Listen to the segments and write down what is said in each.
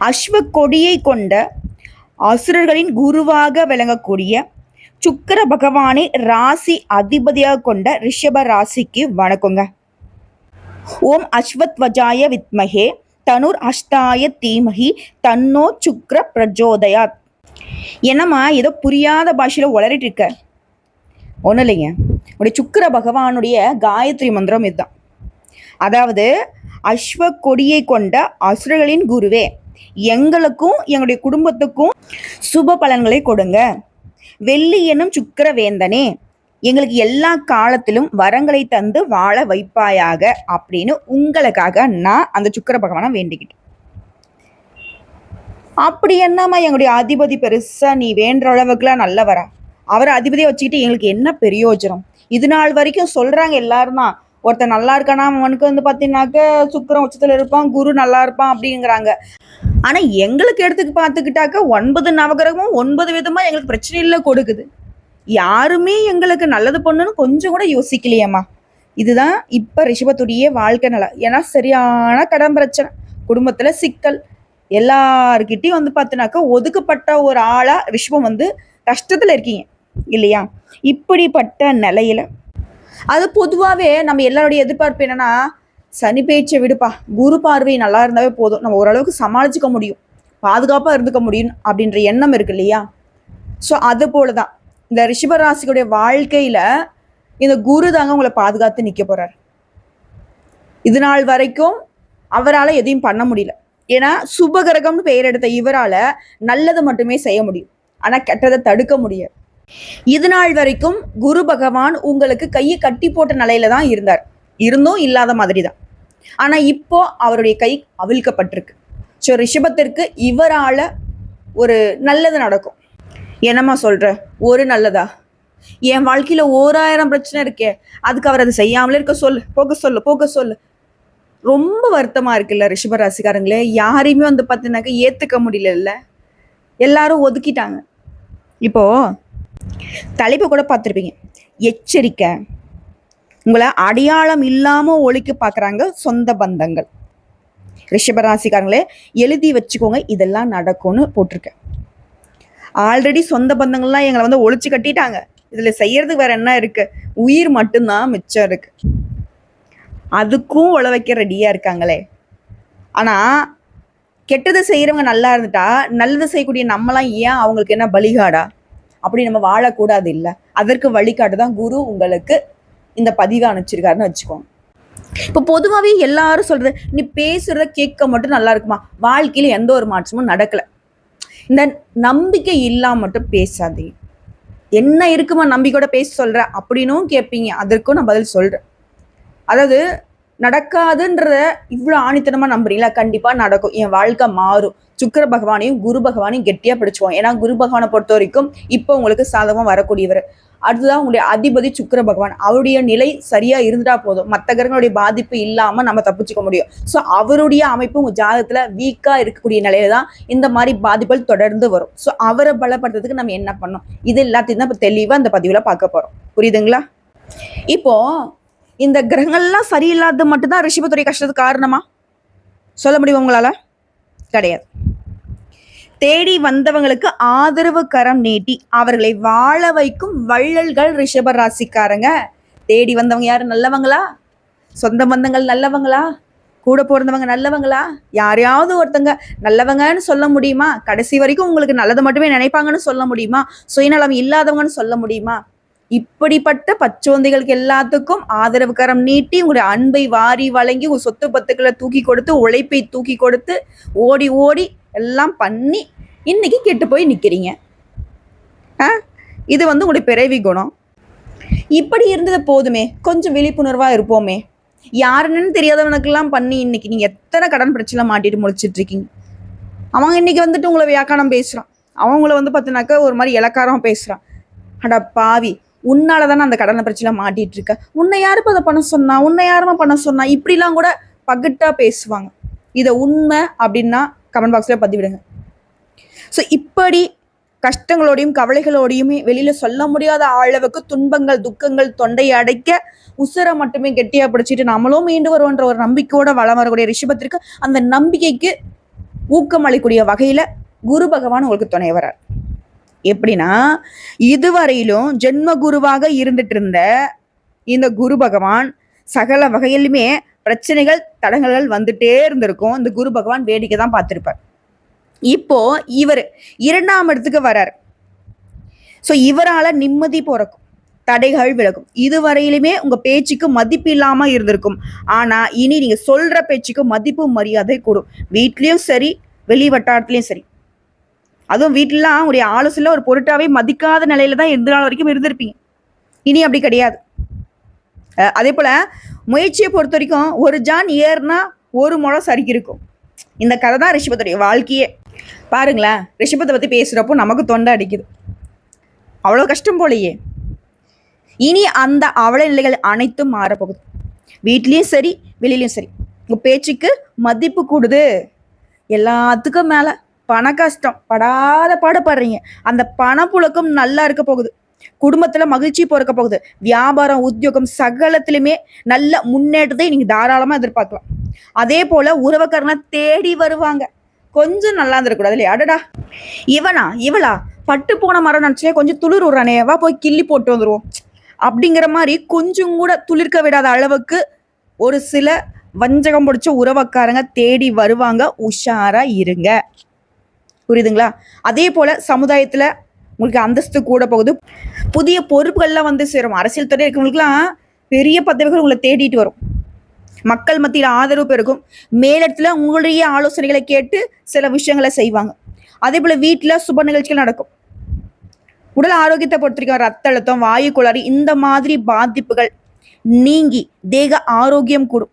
அஸ்வ கொடியை கொண்ட அசுரர்களின் குருவாக விளங்கக்கூடிய சுக்கிர பகவானை ராசி அதிபதியாக கொண்ட ரிஷப ராசிக்கு வணக்கங்க. ஓம் அஸ்வத்வஜாய வித்மகே தனுர் அஷ்டாய தீமகி தன்னோ சுக்ர பிரஜோதயாத். என்னம்மா ஏதோ புரியாத பாஷையில் உளறிட்டு இருக்க? ஒன்றும் இல்லைங்க, உடைய சுக்கிர பகவானுடைய காயத்ரி மந்திரம் இதுதான். அதாவது அஸ்வ கொடியை கொண்ட அசுரர்களின் குருவே, எங்களுக்கும் எங்களுடைய குடும்பத்துக்கும் சுப பலன்களை கொடுங்க. வெள்ளி என்னும் சுக்கிர வேந்தனே, எங்களுக்கு எல்லா காலத்திலும் வரங்களை தந்து வாழ வைப்பாயாக அப்படின்னு உங்களுக்காக நான் அந்த சுக்கிர பகவானை வேண்டிக்கிட்டேன். அப்படி என்னம்மா எங்களுடைய அதிபதி பெருசா நீ வேண்ட அளவுக்குலாம் நல்லவரா? அவரை அதிபதியை வச்சுக்கிட்டு எங்களுக்கு என்ன பிரயோஜனம்? இது நாள் வரைக்கும் சொல்றாங்க எல்லாரும் தான், ஒருத்தர் நல்லா இருக்கானா அவனுக்கு பார்த்தீங்கன்னாக்க சுக்கிரம் உச்சத்துல இருப்பான், குரு நல்லா இருப்பான் அப்படிங்கிறாங்க. ஆனா எங்களுக்கு எடுத்துக்கு பார்த்துக்கிட்டாக்க 9 நவகிரகமும் 9 விதமா எங்களுக்கு பிரச்சனை இல்லை கொடுக்குது. யாருமே எங்களுக்கு நல்லது பண்ணணும்னு கொஞ்சம் கூட யோசிக்கலையம்மா. இதுதான் இப்ப ரிஷபத்துடைய வாழ்க்கை நிலை. ஏன்னா சரியான கடன் பிரச்சனை, குடும்பத்துல சிக்கல், எல்லார்கிட்டையும் பார்த்தினாக்கா ஒதுக்கப்பட்ட ஒரு ஆளா ரிஷபம் கஷ்டத்துல இருக்கீங்க இல்லையா? இப்படிப்பட்ட நிலையில அது பொதுவாகவே நம்ம எல்லாருடைய எதிர்பார்ப்பு என்னன்னா, சனி பேச்சை விடுப்பா, குரு பார்வை நல்லா இருந்தாவே போதும், நம்ம ஓரளவுக்கு சமாளிச்சுக்க முடியும், பாதுகாப்பாக இருந்துக்க முடியும் அப்படின்ற எண்ணம் இருக்கு இல்லையா? ஸோ அது போலதான் இந்த ரிஷபராசிக்குடைய வாழ்க்கையில இந்த குரு தாங்க உங்களை பாதுகாத்து நிற்க போறார். இது நாள் வரைக்கும் அவரால் எதையும் பண்ண முடியல. ஏன்னா சுபகிரகம்னு பெயர் எடுத்த இவரால் நல்லது மட்டுமே செய்ய முடியும், ஆனால் கெட்டதை தடுக்க முடியாது. இது நாள் வரைக்கும் குரு பகவான் உங்களுக்கு கையை கட்டி போட்ட நிலையில தான் இருந்தார், இருந்தும் இல்லாத மாதிரி தான். ஆனா இப்போ அவருடைய கை அவிழ்க்கப்பட்டிருக்கு. ஸோ ரிஷபத்திற்கு இவரால ஒரு நல்லது நடக்கும். என்னம்மா சொல்ற? ஒரு நல்லதா? என் வாழ்க்கையில 1000 பிரச்சனை இருக்கே, அதுக்கு அவர் அதை செய்யாமலே இருக்க சொல்லு, போக சொல்லு. ரொம்ப வருத்தமா இருக்குல்ல ரிஷபராசிக்காரங்களே. யாரையுமே பார்த்தீங்கன்னாக்க ஏத்துக்க முடியல, எல்லாரும் ஒதுக்கிட்டாங்க. இப்போ தலைப்பு கூட பார்த்துருப்பீங்க, எச்சரிக்கை, உங்களை அடையாளம் இல்லாம ஒழிக்க பார்க்குறாங்க சொந்த பந்தங்கள். ரிஷபராசிக்காரங்களே எழுதி வச்சுக்கோங்க, இதெல்லாம் நடக்கும்னு போட்டிருக்கேன். ஆல்ரெடி சொந்த பந்தங்கள்லாம் எங்களை ஒழிச்சு கட்டிட்டாங்க, இதுல செய்யறதுக்கு வேற என்ன இருக்கு? உயிர் மட்டும்தான் மிச்சம் இருக்கு, அதுக்கும் உழ வைக்க ரெடியா இருக்காங்களே. ஆனா கெட்டதை செய்யறவங்க நல்லா இருந்துட்டா நல்லது செய்யக்கூடிய நம்மலாம் ஏன் அவங்களுக்கு என்ன பலிகாடா? அப்படி நம்ம வாழக்கூடாது இல்லை? அதற்கு வழிகாட்டு தான் குரு உங்களுக்கு இந்த பதிவை அனுப்பிச்சிருக்காருன்னு வச்சுக்கோங்க. இப்போ பொதுவாகவே எல்லாரும் சொல்றது, நீ பேசுறத கேட்க மட்டும் நல்லா இருக்குமா, வாழ்க்கையில எந்த ஒரு மாற்றமும் நடக்கல, இந்த நம்பிக்கை இல்லாம மட்டும் பேசாதே, என்ன இருக்குமா நம்பிக்கையோட பேச சொல்ற அப்படின்னும் கேட்பீங்க. அதற்கும் நான் பதில் சொல்றேன். அதாவது நடக்காதுன்றத இவ்வளோ ஆணித்தனமா நம்புறீங்களா? கண்டிப்பா நடக்கும், என் வாழ்க்கை மாறும். சுக்கிர பகவானையும் குரு பகவானையும் கெட்டியா பிடிச்சுவோம். ஏன்னா குரு பகவானை பொறுத்த வரைக்கும் இப்போ உங்களுக்கு சாதகமா வரக்கூடியவர். அடுத்ததான் உங்களுடைய அதிபதி சுக்கிர பகவான், அவருடைய நிலை சரியா இருந்துட்டா போதும், மற்ற கிரகங்களுடைய பாதிப்பு இல்லாம நம்ம தப்பிச்சுக்க முடியும். ஸோ அவருடைய அமைப்பு உங்க ஜாதகத்துல வீக்கா இருக்கக்கூடிய நிலையில தான் இந்த மாதிரி பாதிப்புகள் தொடர்ந்து வரும். ஸோ அவரை பலப்படுத்துறதுக்கு நம்ம என்ன பண்ணோம், இது எல்லாத்தையும் தான் இப்போ தெளிவா இந்த பதிவுல பார்க்க போறோம். புரியுதுங்களா? இப்போ இந்த கிரகங்கள்லாம் சரியில்லாத மட்டும்தான் ரிஷபத்துடைய கஷ்டத்துக்கு காரணமா சொல்ல முடியும் உங்களால? கிடையாது. தேடி வந்தவங்களுக்கு ஆதரவு கரம் நீட்டி அவர்களை வாழ வைக்கும் வள்ளல்கள் ரிஷப ராசிக்காரங்க. தேடி வந்தவங்க யாரு? நல்லவங்களா? சொந்த பந்தங்கள் நல்லவங்களா? கூட பிறந்தவங்க நல்லவங்களா? யாரையாவது ஒருத்தங்க நல்லவங்கன்னு சொல்ல முடியுமா? கடைசி வரைக்கும் உங்களுக்கு நல்லது மட்டுமே நினைப்பாங்கன்னு சொல்ல முடியுமா? சுயநலம் இல்லாதவங்கன்னு சொல்ல முடியுமா? இப்படிப்பட்ட பச்சோந்திகளுக்கு எல்லாத்துக்கும் ஆதரவு கரம் நீட்டி உங்களுடைய அன்பை வாரி வழங்கி உங்க சொத்து பத்துக்களை தூக்கி கொடுத்து உழைப்பை தூக்கி கொடுத்து ஓடி ஓடி எல்லாம் பண்ணி இன்னைக்கு கெட்டு போய் நிற்கிறீங்க. இது உங்களுடைய பிறவி குணம். இப்படி இருந்தது போதுமே, கொஞ்சம் விழிப்புணர்வா இருப்போமே. யாருன்னு தெரியாதவனுக்கெல்லாம் பண்ணி இன்னைக்கு நீங்க எத்தனை கடன் பிரச்சனை மாட்டிட்டு முழிச்சிட்டு இருக்கீங்க. அவங்க இன்னைக்கு உங்களை வியாக்கானம் பேசுறான், அவங்கள பார்த்தீங்கன்னாக்கா ஒரு மாதிரி இலக்காரம் பேசுறான். அடா பாவி, உன்னாலதானே அந்த கடனை பிரச்சனை மாட்டிட்டு இருக்க, உன்னை யாருப்பா அதை பண்ண சொன்னா, உன்னை யாருமா பண்ண சொன்னா, இப்படிலாம் கூட பகட்டா பேசுவாங்க. இதை உண்மை அப்படின்னா கமெண்ட் பாக்ஸ்ல பதிவிடுங்க. ஸோ இப்படி கஷ்டங்களோடையும் கவலைகளோடையுமே வெளியில சொல்ல முடியாத அளவுக்கு துன்பங்கள் துக்கங்கள் தொண்டையை அடைக்க உசுரை மட்டுமே கெட்டியா பிடிச்சிட்டு நம்மளும் மீண்டு வருவோன்ற ஒரு நம்பிக்கையோட வளம் வரக்கூடிய ரிஷபத்திற்கு அந்த நம்பிக்கைக்கு ஊக்கம் அளிக்கூடிய வகையில குரு பகவான் உங்களுக்கு துணை வரார். எப்படின்னா, இதுவரையிலும் ஜென்ம குருவாக இருந்துட்டு இருந்த இந்த குரு பகவான் சகல வகையிலுமே பிரச்சனைகள் தடங்கல்கள் வந்துட்டே இருந்திருக்கும். இந்த குரு பகவான் வேடிக்கை தான் பார்த்திருப்பார். இப்போ இவர் 2ஆம் இடத்துக்கு வரார். ஸோ இவரால நிம்மதி பிறக்கும், தடைகள் விலகும். இதுவரையிலுமே உங்க பேச்சுக்கு மதிப்பு இல்லாம இருந்திருக்கும். ஆனா இனி நீங்க சொல்ற பேச்சுக்கு மதிப்பு மரியாதை கூடும். வீட்லயும் சரி, வெளி வட்டாரத்திலயும் சரி. அதுவும் வீட்டுலாம் உங்களுடைய ஆலோசனை ஒரு பொருட்டாவே மதிக்காத நிலையில தான் எந்த நாள் வரைக்கும் இருந்திருப்பீங்க. இனி அப்படி கிடையாது. அதே போல முயற்சியை பொறுத்த வரைக்கும் ஒரு ஜான் ஏறுனா ஒரு முழம் சரிக்கு இருக்கும். இந்த கதை தான் ரிஷபத்துடைய வாழ்க்கையே. பாருங்களேன், ரிஷபத்தை பத்தி பேசுறப்போ நமக்கு தொண்டை அடிக்குது. அவ்வளோ கஷ்டம் போலையே. இனி அந்த அவல நிலைகள் அனைத்தும் மாறப்போகுது. வீட்லேயும் சரி, வெளியிலையும் சரி, உங்க பேச்சுக்கு மதிப்பு கூடுது. எல்லாத்துக்கும் மேல பண கஷ்டம் படாத பாடுபடுறீங்க. அந்த பணப்புழக்கம் நல்லா இருக்க போகுது. குடும்பத்துல மகிழ்ச்சி பிறக்க போகுது. வியாபாரம், உத்தியோகம் சகலத்திலுமே நல்ல முன்னேற்றத்தை நீங்க தாராளமா எதிர்பார்க்கலாம். அதே போல உறவுக்காரனை தேடி வருவாங்க. கொஞ்சம் நல்லா இருந்துடக்கூடாது இல்லையா? அடடா, இவளா பட்டு போன மரம் நினைச்சே கொஞ்சம் துளிர் விடுறானே, வா போய் கிள்ளி போட்டு வந்துருவோம் அப்படிங்கிற மாதிரி கொஞ்சம் கூட துளிர்க்க விடாத அளவுக்கு ஒரு சில வஞ்சகம் பிடிச்ச உறவுக்காரங்க தேடி வருவாங்க. உஷாரா இருங்க. புரியுதுங்களா? அதே போல சமுதாயத்துல உங்களுக்கு அந்தஸ்து கூட போகுது. புதிய பொறுப்புகள்லாம் வந்து சேரும். அரசியல் துறை இருக்கவங்களுக்குலாம் பெரிய பதவிகள் உங்களை தேடிட்டு வரும். மக்கள் மத்தியில் ஆதரவு பெருகும். மேலிடத்துல உங்களுடைய ஆலோசனைகளை கேட்டு சில விஷயங்களை செய்வாங்க. அதே போல வீட்டுல சுப நிகழ்ச்சிகள் நடக்கும். உடல் ஆரோக்கியத்தை பொறுத்திருக்க ரத்த அழுத்தம், வாயு கோளாறு இந்த மாதிரி பாதிப்புகள் நீங்கி தேக ஆரோக்கியம் கூடும்.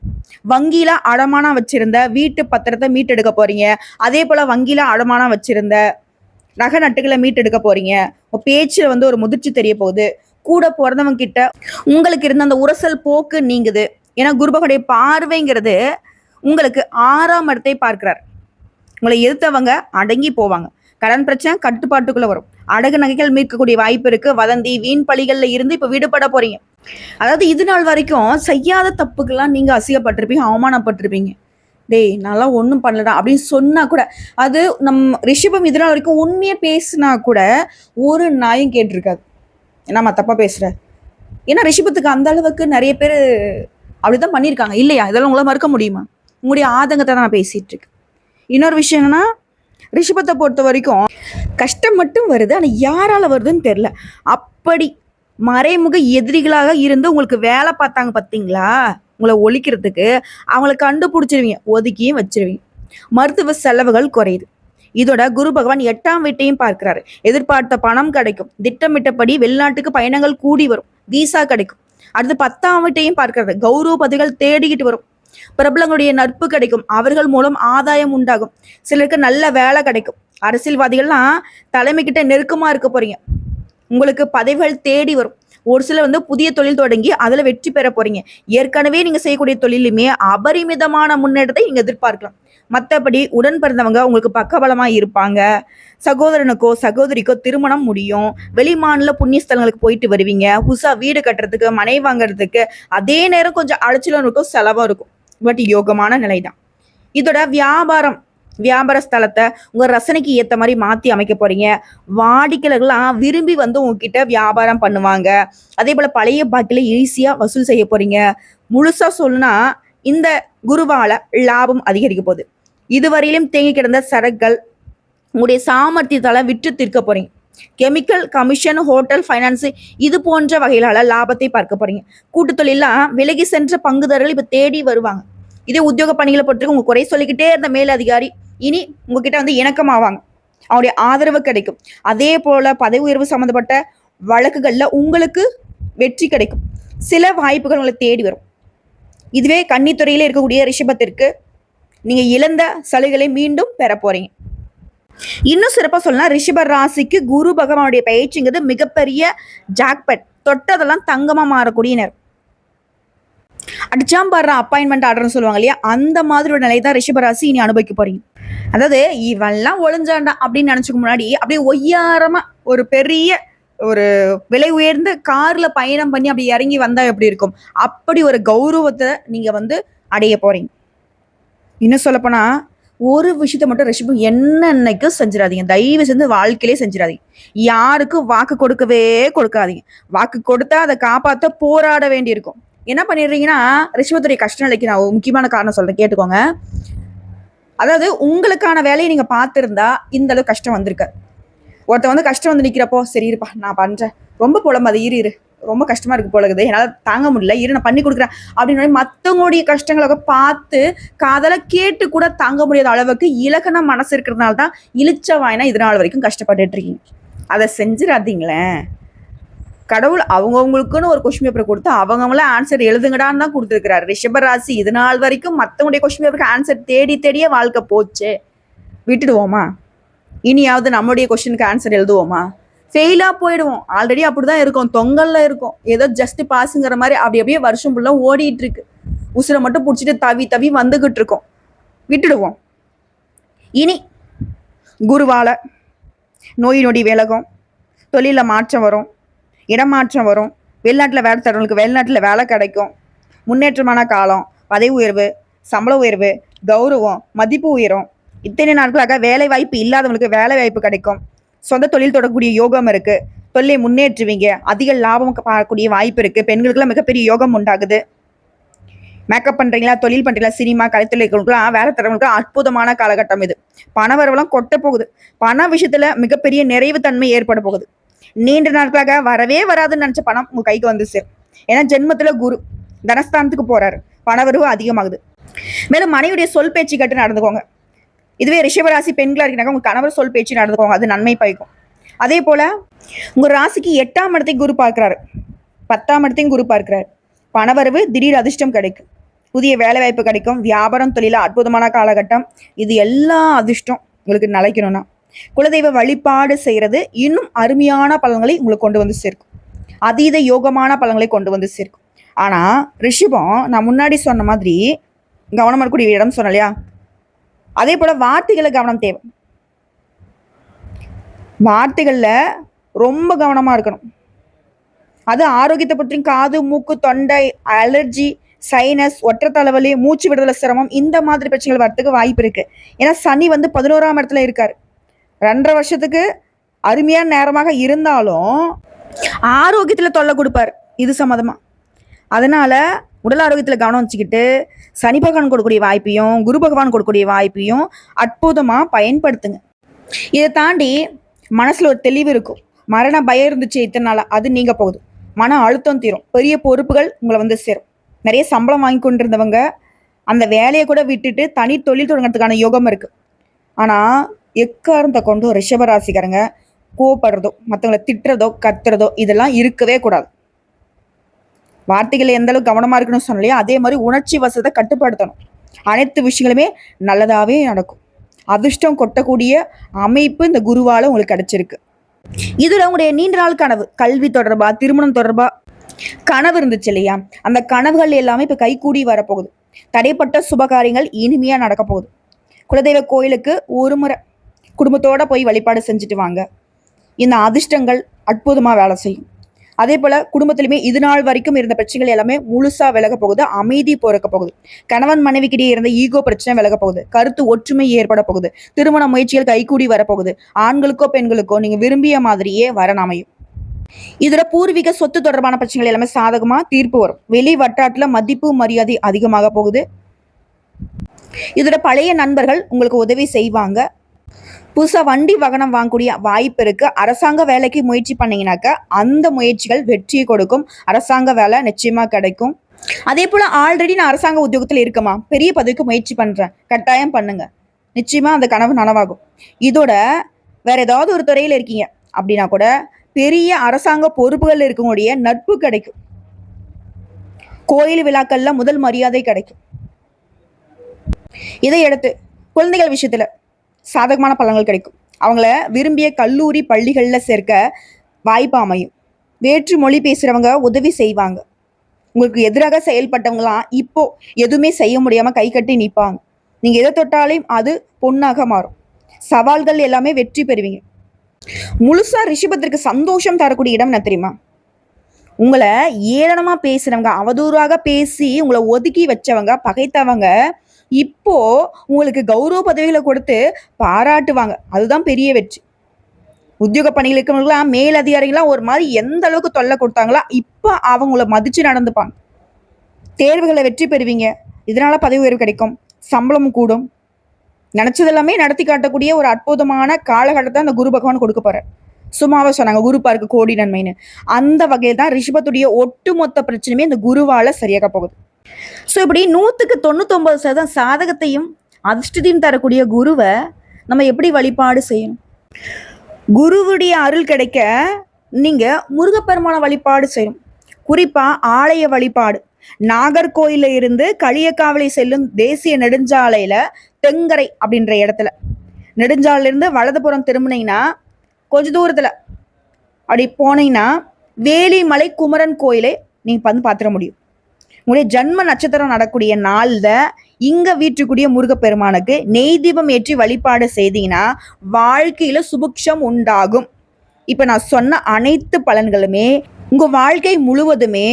வங்கியில அடமானம் வச்சிருந்த வீட்டு பத்திரத்தை மீட்டெடுக்க போறீங்க. அதே போல வங்கியில அடமானம் வச்சிருந்த நகை நட்டுகளை மீட்டெடுக்க போறீங்க. பேச்சுல வந்து ஒரு முதிர்ச்சி தெரிய போகுது. கூட பிறந்தவங்க கிட்ட உங்களுக்கு இருந்த அந்த உரசல் போக்கு நீங்குது. ஏன்னா குருபகனுடைய பார்வைங்கிறது உங்களுக்கு 6ஆம் இடத்தை பார்க்கிறார். உங்களை எதிர்த்தவங்க அடங்கி போவாங்க. கடன் பிரச்சனை கட்டுப்பாட்டுக்குள்ள வரும். அடகு நகைகள் மீட்கக்கூடிய வாய்ப்பு இருக்கு. வதந்தி, வீண் பழிகள்ல இருந்து இப்ப விடுபட போறீங்க. அதாவது இது நாள் வரைக்கும் செய்யாத தப்புக்கெல்லாம் நீங்க அசிங்கப்பட்டிருப்பீங்க, அவமானப்பட்டிருப்பீங்க. டேய் நல்லா ஒன்றும் பண்ணலடா அப்படின்னு சொன்னா கூட, அது ரிஷபம் இது நாள் வரைக்கும் உண்மையை பேசினா கூட ஒரு நாயும் கேட்டிருக்காது. என்னம்மா தப்பா பேசுற? ஏன்னா ரிஷபத்துக்கு அந்த அளவுக்கு நிறைய பேர் அப்படிதான் பண்ணியிருக்காங்க இல்லையா? இதெல்லாம் உங்களால் மறுக்க முடியுமா? உங்களுடைய ஆதங்கத்தை தான் நான் பேசிட்டு இருக்கேன். இன்னொரு விஷயம் என்னன்னா, ரிஷபத்தை பொறுத்த வரைக்கும் கஷ்டம் மட்டும் வருது, ஆனால் யாரால வருதுன்னு தெரியல. அப்படி மறைமுக எதிரிகளாக இருந்து உங்களுக்கு வேலை பார்த்தாங்க பார்த்தீங்களா, உங்களை ஒழிக்கிறதுக்கு அவங்கள கண்டுபிடிச்சிருவீங்க, ஒதுக்கியும் வச்சிருவீங்க. மருத்துவ செலவுகள் குறையுது. இதோட குரு பகவான் 8ஆம் வீட்டையும் பார்க்கிறாரு. எதிர்பார்த்த பணம் கிடைக்கும். திட்டமிட்டபடி வெளிநாட்டுக்கு பயணங்கள் கூடி வரும். விசா கிடைக்கும். அடுத்து 10ஆம் வீட்டையும் பார்க்கிறாரு. கௌரவ பதவிகள் தேடிக்கிட்டு வரும். பிரபலங்களுடைய நட்பு கிடைக்கும். அவர்கள் மூலம் ஆதாயம் உண்டாகும். சிலருக்கு நல்ல வேலை கிடைக்கும். அரசியல்வாதிகள்லாம் தலைமை கிட்ட நெருக்கமா இருக்க போறீங்க. உங்களுக்கு பதவிகள் தேடி வரும். ஒரு சிலர் வந்து புதிய தொழில் தொடங்கி அதுல வெற்றி பெற போறீங்க. ஏற்கனவே நீங்க செய்யக்கூடிய தொழிலுமே அபரிமிதமான முன்னேற்றத்தை நீங்க எதிர்பார்க்கலாம். மற்றபடி உடன் பிறந்தவங்க உங்களுக்கு பக்கபலமா இருப்பாங்க. சகோதரனுக்கோ சகோதரிக்கோ திருமணம் முடியும். வெளிமாநில புண்ணிய ஸ்தலங்களுக்கு போயிட்டு வருவீங்க. புதுசா வீடு கட்டுறதுக்கு, மனை வாங்குறதுக்கு, அதே நேரம் கொஞ்சம் அலைச்சலும் இருக்கும், செலவும் இருக்கும். பட் யோகமான நிலை தான். இதோட வியாபார ஸ்தலத்தை உங்க ரசனைக்கு ஏற்ற மாதிரி மாத்தி அமைக்க போறீங்க. வாடிக்கையாளர்கள்லாம் விரும்பி வந்து உங்ககிட்ட வியாபாரம் பண்ணுவாங்க. அதே போல பழைய பாக்கில ஈஸியா வசூல் செய்ய போறீங்க. முழுசா சொல்லுனா இந்த குருவால லாபம் அதிகரிக்க போகுது. இதுவரையிலும் தேங்கி கிடந்த சரக்குகள் உங்களுடைய சாமர்த்தியத்தால விற்று தீர்க்க போறீங்க. கெமிக்கல், கமிஷன், ஹோட்டல், ஃபைனான்ஸ் இது போன்ற வகையிலால லாபத்தை பார்க்க போறீங்க. கூட்டு தொழிலாம் விலகி சென்ற பங்குதாரர்கள் இப்ப தேடி வருவாங்க. இதே உத்தியோக பணிகளை பொறுத்து உங்க குறை சொல்லிக்கிட்டே இருந்த மேல் அதிகாரி இனி உங்ககிட்ட வந்து இணக்கமாவாங்க. அவருடைய ஆதரவு கிடைக்கும். அதே போல பதவி உயர்வு சம்பந்தப்பட்ட வழக்குகள்ல உங்களுக்கு வெற்றி கிடைக்கும். சில வாய்ப்புகள் உங்களை தேடி வரும். இதுவே கன்னித்துறையில இருக்கக்கூடிய ரிஷபத்திற்கு நீங்க இழந்த சலுகைகளை மீண்டும் பெற போறீங்க. இன்னும் சிறப்பா சொல்லலாம், ரிஷப ராசிக்கு குரு பகவானுடைய பயிற்சிங்கிறது மிகப்பெரிய ஜாக்பட். தொட்டதெல்லாம் தங்கமா மாறக்கூடிய நேரம். அடிச்சாம் பாடுற அப்பாயின்மெண்ட் ஆர்டர்னு சொல்லுவாங்க இல்லையா, அந்த மாதிரி ஒரு நிலை தான் ரிஷபராசி இனி அனுபவிக்க போறீங்க. அதாவது இவெல்லாம் ஒளிஞ்சாண்டா அப்படின்னு நினைச்சுக்க முன்னாடி அப்படியே ஒய்யாரமா ஒரு பெரிய ஒரு விலை உயர்ந்த கார்ல பயணம் பண்ணி அப்படி இறங்கி வந்தா எப்படி இருக்கும், அப்படி ஒரு கௌரவத்தை நீங்க வந்து அடைய போறீங்க. இன்னும் சொல்லப்போனா ஒரு விஷயத்த மட்டும் ரிஷபம் என்னன்னைக்கும் செஞ்சிடாதீங்க. தயவு செஞ்சு வாழ்க்கையிலே செஞ்சிடாதீங்க. யாருக்கும் வாக்கு கொடுக்கவே கொடுக்காதீங்க. வாக்கு கொடுத்தா அதை காப்பாற்ற போராட வேண்டியிருக்கும். என்ன பண்ணிடுறீங்கன்னா, ரிஷபத்துடைய கஷ்ட நிலைக்கு நான் ஒரு முக்கியமான காரணம் சொல்றேன், கேட்டுக்கோங்க. அதாவது உங்களுக்கான வேலையை நீங்க பார்த்திருந்தா இந்த அளவு கஷ்டம் வந்திருக்க. ஒருத்த வந்து கஷ்டம் வந்து நிக்கிறப்போ, சரி இருப்பா நான் பண்றேன், ரொம்ப புலம்பு, அது இரு ரொம்ப கஷ்டமா இருக்கு போல இருக்குது, என்னால தாங்க முடியல, இரு நான் பண்ணி கொடுக்குறேன் அப்படின்னு மற்றவங்களுடைய கஷ்டங்களை பார்த்து காதல கேட்டு கூட தாங்க முடியாத அளவுக்கு இலக்கண மனசு இருக்கிறதுனால தான் இழிச்ச வாயினா இதனால் வரைக்கும் கஷ்டப்பட்டுட்டு இருக்கீங்க. அதை செஞ்சிடாதீங்களேன். கடவுள் அவங்கவுங்களுக்குன்னு ஒரு கொஸ்டின் பேப்பர் கொடுத்து அவங்கவுங்கள ஆன்சர் எழுதுங்கடான்னு தான் கொடுத்துருக்கிறாரு. ரிஷபராசி இது நாள் வரைக்கும் மற்றவங்களுடைய கொஸ்டின் பேப்பருக்கு ஆன்சர் தேடி தேடியே வாழ்க்கை போச்சு. விட்டுடுவோமா? இனியாவது நம்மளுடைய கொஸ்டினுக்கு ஆன்சர் எழுதுவோமா? ஃபெயிலாக போயிடுவோம். ஆல்ரெடி அப்படிதான் இருக்கும், தொங்கல்ல இருக்கும், ஏதோ ஜஸ்ட் பாஸுங்கிற மாதிரி அப்படி அப்படியே வருஷம் ஃபுல்லாக ஓடிட்டு இருக்கு. உசுரை மட்டும் பிடிச்சிட்டு தவி தவி வந்துகிட்டு இருக்கோம். விட்டுடுவோம். இனி குருவால நோய் நொடி விலகும், தொழிலில் மாற்றம் வரும், இடமாற்றம் வரும், வெளிநாட்டில் வேலை தரவங்களுக்கு வெளிநாட்டில் வேலை கிடைக்கும், முன்னேற்றமான காலம், பதவி உயர்வு, சம்பள உயர்வு, கௌரவம், மதிப்பு உயரும். இத்தனை நாட்களாக வேலை வாய்ப்பு இல்லாதவங்களுக்கு வேலை வாய்ப்பு கிடைக்கும். சொந்த தொழில் தொடரக்கூடிய யோகம் இருக்கு. தொழிலை முன்னேற்றுவீங்க. அதிக லாபம் பார்க்கக்கூடிய வாய்ப்பு இருக்கு. பெண்களுக்குலாம் மிகப்பெரிய யோகம் உண்டாகுது. மேக்கப் பண்றீங்களா, தொழில் பண்றீங்களா, சினிமா கலைத்தொழில்களுக்குலாம் வேலை தரவங்களுக்கு அற்புதமான காலகட்டம் இது. பண வரவெல்லாம் கொட்ட போகுது. பண விஷயத்துல மிகப்பெரிய நிறைவு தன்மை ஏற்பட போகுது. நீண்ட நாட்களாக வரவே வராதுன்னு நினைச்ச பணம் உங்க கைக்கு வந்து சேரும். ஏன்னா ஜென்மத்துல குரு தனஸ்தானத்துக்கு போறாரு, பணவரவு அதிகமாகுது. மேலும் மனைவியுடைய சொல் பேச்சு கேட்டு நடந்துக்கோங்க. இதுவே ரிஷபராசி பெண்களா இருக்கிறாங்க, உங்க கணவர் சொல் பேச்சு நடந்துக்கோங்க, அது நன்மை பயக்கும். அதே போல உங்க ராசிக்கு 8ஆம் இடத்தையும் குரு பார்க்கிறாரு, 10ஆம் இடத்தையும் குரு பார்க்கிறாரு. பணவரவு, திடீர் அதிர்ஷ்டம் கிடைக்கும், புதிய வேலை வாய்ப்பு கிடைக்கும், வியாபாரம் தொழில அற்புதமான காலகட்டம். இது எல்லா அதிர்ஷ்டம் உங்களுக்கு நிலைக்கணும்னா குலதெய்வ வழிபாடு செய்யறது இன்னும் அருமையான பலன்களை உங்களுக்கு கொண்டு வந்து சேர்க்கும். அதீத யோகமான பலன்களை கொண்டு வந்து சேர்க்கும். ஆனா ரிஷபம், நான் முன்னாடி சொன்ன மாதிரி கவனம் இருக்கக்கூடிய இடம் சொன்ன இல்லையா, அதே போல வார்த்தைகளை கவனம் தேவை. வார்த்தைகள்ல ரொம்ப கவனமா இருக்கணும். அது ஆரோக்கியத்தை பற்றியும் காது, மூக்கு, தொண்டை, அலர்ஜி, சைனஸ், ஒற்றை தலைவலி, மூச்சு விடுதலை சிரமம், இந்த மாதிரி பிரச்சனைகள் வரத்துக்கு வாய்ப்பு இருக்கு. ஏன்னா சனி வந்து 11ஆம் இடத்துல இருக்காரு. 2.5 வருஷத்துக்கு அருமையான நேரமாக இருந்தாலும் ஆரோக்கியத்துல தொல்லை கொடுப்பாரு இது சம்மதமா. அதனால உடல் ஆரோக்கியத்தில் கவனம் வச்சுக்கிட்டு சனி பகவான் கொடுக்கக்கூடிய வாய்ப்பையும் குரு பகவான் கொடுக்கக்கூடிய வாய்ப்பையும் அற்புதமாக பயன்படுத்துங்க. இதை தாண்டி மனசில் ஒரு தெளிவு இருக்கும். மரண பயம் இருந்துச்சு இத்தனை நாள், அது நீங்க போகுது. மன அழுத்தம் தீரும். பெரிய பொறுப்புகள் உங்களை வந்து சேரும். நிறைய சம்பளம் வாங்கி கொண்டிருந்தவங்க அந்த வேலையை கூட விட்டுட்டு தனி தொழில் தொடங்கிறதுக்கான யோகம் இருக்கு. ஆனால் எக்காரணத்தை கொண்டு ரிஷபராசிக்காரங்க கோவப்படுறதோ, மற்றவங்களை திட்டுறதோ, கத்துறதோ இதெல்லாம் இருக்கவே கூடாது. வார்த்தைகளை எந்த அளவுக்கு கவனமா இருக்கணும்னு சொன்னலையா, அதே மாதிரி உணர்ச்சி வசத்தை கட்டுப்படுத்தணும். அனைத்து விஷயங்களுமே நல்லதாவே நடக்கும். அதிர்ஷ்டம் கொட்டக்கூடிய அமைப்பு இந்த குருவால உங்களுக்கு கிடைச்சிருக்கு. இதுல உங்களுடைய நீண்ட நாள் கனவு, கல்வி தொடர்பா, திருமணம் தொடர்பா கனவு இருந்துச்சு இல்லையா, அந்த கனவுகள் எல்லாமே இப்ப கைகூடி வரப்போகுது. தடைப்பட்ட சுபகாரியங்கள் இனிமையா நடக்க போகுது. குலதெய்வ கோயிலுக்கு ஒரு முறை குடும்பத்தோட போய் வழிபாடு செஞ்சுட்டு வாங்க. இந்த அதிர்ஷ்டங்கள் அற்புதமா வேலை செய்யும். அதே போல குடும்பத்திலுமே இது நாள் வரைக்கும் இருந்த பிரச்சனைகள் எல்லாமே முழுசா விலக போகுது. அமைதி பிறக்க போகுது. கணவன் மனைவிக்கிட்டே இருந்த ஈகோ பிரச்சனை விலக போகுது. கருத்து ஒற்றுமை ஏற்பட போகுது. திருமண முயற்சிகள் கைகூடி வரப்போகுது. ஆண்களுக்கோ பெண்களுக்கோ நீங்க விரும்பிய மாதிரியே வரன் அமையும். இதுல பூர்வீக சொத்து தொடர்பான பிரச்சனைகள் எல்லாமே சாதகமா தீர்ப்பு வரும். வெளி வட்டாரத்துல மதிப்பு மரியாதை அதிகமாக போகுது. இதோட பழைய நண்பர்கள் உங்களுக்கு உதவி செய்வாங்க. புதுசா வண்டி வாகனம் வாங்கக்கூடிய வாய்ப்பு இருக்கு. அரசாங்க வேலைக்கு முயற்சி பண்ணீங்கன்னாக்க அந்த முயற்சிகள் வெற்றியை கொடுக்கும். அரசாங்க வேலை நிச்சயமா கிடைக்கும். அதே போல ஆல்ரெடி நான் அரசாங்க உத்தியோகத்தில் இருக்கமா, பெரிய பதவிக்கு முயற்சி பண்றேன், கட்டாயம் பண்ணுங்க, நிச்சயமா அந்த கனவு நனவாகும். இதோட வேற ஏதாவது ஒரு துறையில இருக்கீங்க அப்படின்னா கூட பெரிய அரசாங்க பொறுப்புகள் இருக்கக்கூடிய நட்பு கிடைக்கும். கோயில் விழாக்கள்ல முதல் மரியாதை கிடைக்கும். இதை எடுத்து குழந்தைகள் விஷயத்துல சாதகமான பலன்கள் கிடைக்கும். அவங்கள விரும்பிய கல்லூரி பள்ளிகளில் சேர்க்க வாய்ப்பு அமையும். வேற்று மொழி பேசுறவங்க உதவி செய்வாங்க. உங்களுக்கு எதிராக செயல்பட்டவங்களாம் இப்போ எதுவுமே செய்ய முடியாம கை கட்டி நிற்பாங்க. நீங்க எதை தொட்டாலையும் அது பொன்னாக மாறும். சவால்கள் எல்லாமே வெற்றி பெறுவீங்க. முழுசா ரிஷபத்திற்கு சந்தோஷம் தரக்கூடிய இடம் என்ன தெரியுமா? உங்களை ஏளனமா பேசுறவங்க, அவதூறாக பேசி உங்களை ஒதுக்கி வச்சவங்க, பகைத்தவங்க இப்போ உங்களுக்கு கௌரவ பதவிகளை கொடுத்து பாராட்டுவாங்க. அதுதான் பெரிய வெற்றி. உத்தியோக பணிகள் இருக்கிறவங்களாம் மேல் அதிகாரிகளாம் ஒரு மாதிரி எந்த அளவுக்கு தொல்லை கொடுத்தாங்களோ இப்போ அவங்கள மதிச்சு நடந்துப்பாங்க. தேர்வுகளை வெற்றி பெறுவீங்க. இதனால பதவி உயர்வு கிடைக்கும், சம்பளமும் கூடும். நினைச்சதெல்லாமே நடத்தி காட்டக்கூடிய ஒரு அற்புதமான காலகட்டத்தை அந்த குரு பகவான் கொடுக்க போறார். சும்மாவே சொன்னாங்க குரு பார்க்க கோடி நன்மைன்னு. அந்த வகையில் தான் ரிஷபத்துடைய ஒட்டுமொத்த பிரச்சனையுமே இந்த குருவால சரியாக போகுது. ஸோ இப்படி 100% சாதகத்தையும் அதிர்ஷ்டத்தையும் தரக்கூடிய குருவை நம்ம எப்படி வழிபாடு செய்யணும்? குருவுடைய அருள் கிடைக்க நீங்க முருகப்பெருமான வழிபாடு செய்யணும். குறிப்பா ஆலய வழிபாடு. நாகர்கோயில இருந்து களியக்காவலை செல்லும் தேசிய நெடுஞ்சாலையில தெங்கரை அப்படின்ற இடத்துல நெடுஞ்சாலையில இருந்து வலதுபுறம் திரும்பினீங்கன்னா கொஞ்ச தூரத்துல அப்படி போனீங்கன்னா வேலிமலை குமரன் கோயிலை நீங்க வந்து பார்த்துட முடியும். உங்களுடைய ஜன்ம நட்சத்திரம் நடக்கூடிய நாள்ல இங்க வீட்டுக்கூடிய முருகப்பெருமானுக்கு நெய் தீபம் ஏற்றி வழிபாடு செய்தீங்கன்னா வாழ்க்கையில சுபிக்ஷம் உண்டாகும். இப்ப நான் சொன்ன அனைத்து பலன்களுமே உங்க வாழ்க்கை முழுவதுமே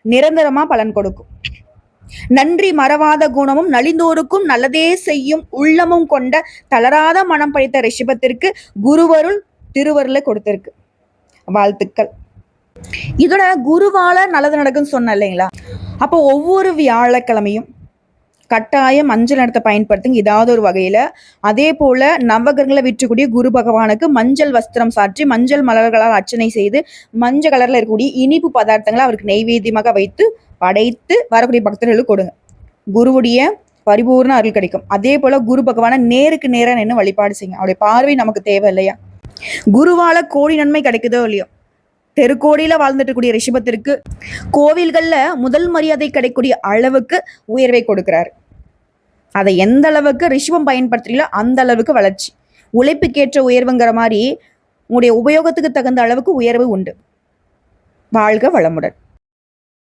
நிரந்தரமா பலன் கொடுக்கும். நன்றி மறவாத குணமும் நலிந்தோருக்கும் நல்லதே செய்யும் உள்ளமும் கொண்ட தளராத மனம் படைத்த ரிஷபத்திற்கு குருவருள் திருவருளை கொடுத்திருக்கு. வாழ்த்துக்கள். இதோட குருவால நல்லது நடக்குன்னு சொன்ன இல்லைங்களா? அப்போ ஒவ்வொரு வியாழக்கிழமையும் கட்டாயம் மஞ்சள் நிறத்தை பயன்படுத்துங்க ஏதாவது ஒரு வகையில. அதே போல நவகிரகங்களை விற்றக்கூடிய குரு பகவானுக்கு மஞ்சள் வஸ்திரம் சாற்றி மஞ்சள் மலர்களால் அர்ச்சனை செய்து மஞ்சள் கலர்ல இருக்கக்கூடிய இனிப்பு பதார்த்தங்களை அவருக்கு நெய்வேத்தியமாக வைத்து படைத்து வரக்கூடிய பக்தர்களுக்கு கொடுங்க. குருவுடைய பரிபூர்ண அருள் கிடைக்கும். அதே போல குரு பகவானை நேருக்கு நேரம் நின்று வழிபாடு செய்யுங்க. அவருடைய பார்வை நமக்கு தேவை இல்லையா? குருவால கோடி நன்மை கிடைக்குதோ இல்லையோ, தெருக்கோடியில வாழ்ந்துட்டு கூடிய ரிஷபத்திற்கு கோவில்கள்ல முதல் மரியாதை கிடைக்கக்கூடிய அளவுக்கு உயர்வை கொடுக்கிறாரு. அதை எந்த அளவுக்கு ரிஷபம் பயன்படுத்துறீங்களோ அந்த அளவுக்கு வளர்ச்சி. உழைப்புக்கேற்ற உயர்வுங்கிற மாதிரி உங்களுடைய உபயோகத்துக்கு தகுந்த அளவுக்கு உயர்வு உண்டு. வாழ்க வளமுடன்.